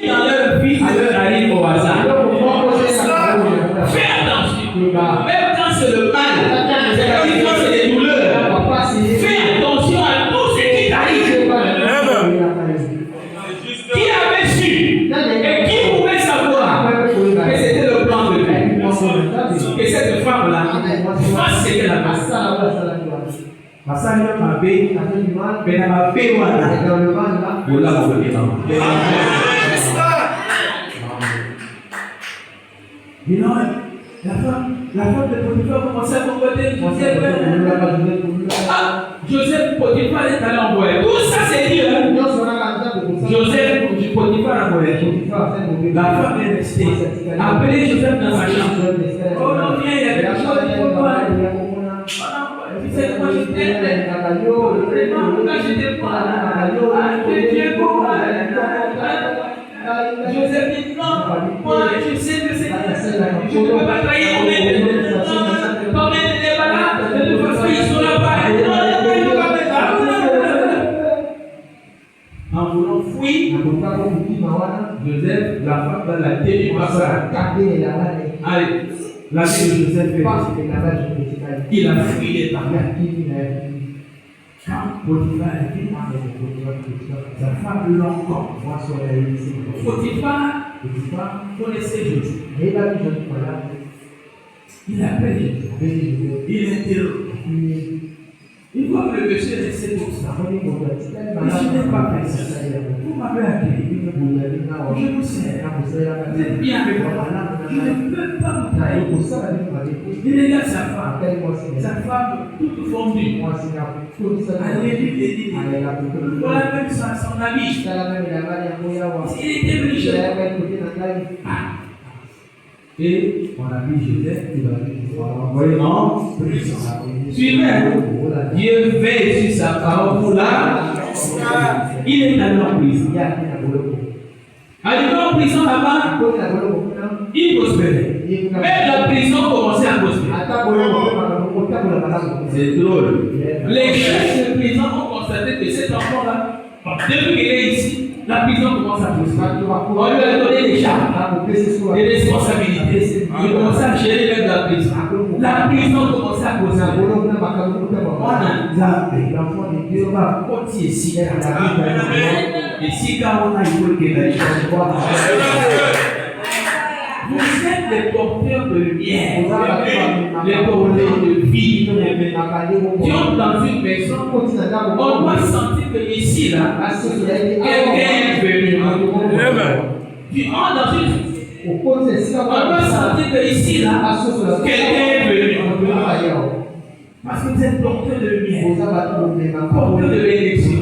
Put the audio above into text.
dans leur vie, leur arrive au hasard. Fais attention. Même quand c'est le mal, c'est quand c'est des douleurs. Fais attention à tout ce qui t'arrive. Qui avait su et qui pouvait savoir que c'était le plan de Dieu? Que cette femme-là fasse ce qu'elle a fait. La femme de Potiphar commençait à combattre Joseph Potiphar est allé en voyage. Tout ça c'est dit. Joseph du Potiphar en voyage. La femme est restée. Appelez Joseph dans sa chambre. Oh non, viens, il y a quelque chose. Tu sais quoi je t'aime? Vraiment, pourquoi je t'aime pas? Tu es beau. Joseph dit non, moi je sais que c'est je ne peux pas trahir mon maître. Ton maître n'est pas là, de toute façon ils sont là-bas. En voulant fuir, Joseph, la femme dans la tête du passage. Allez, la vie de Joseph fait il a fui les parents. Quand Potiphar est venu, sa femme l'encore. Potiphar connaissait Joseph. Il appelle Joseph. Il interroge. Il voit que le monsieur est resté comme ça. Je n'ai pas pensé. Vous m'avez appelé. Je vous sers. Vous êtes bien avec moi. Je ne peux pas vous trahir. Il regarde sa femme. Sa femme toute fondue. Allez, dit. Voilà même son habit. Il était venu chez moi. Et on a vu Joseph qui va envoyer en prison. Suivez, Dieu veille sur sa parole pour là. Il est allé en prison. Arrivé en prison là-bas, il prospérait. Mais la prison commençait à prospérer. C'est drôle. Les chefs de prison ont constaté que cet enfant-là, depuis qu'il est ici, la prison commence à prospérer. On lui a donné des charges, des responsabilités. Il commençait à gérer même la prison. La prison commençait à prospérer. On a zappé. L'enfant de Dieu va porter ici. Et si quand on a eu le vous êtes les porteurs de lumière, les porteurs de vie. Dieu dans une maison, on doit sentir que ici, là, quelqu'un est venu. Tu entres dans une on doit sentir que ici, là, quelqu'un est venu. Parce que vous êtes porteurs de lumière, porteurs de l'élection.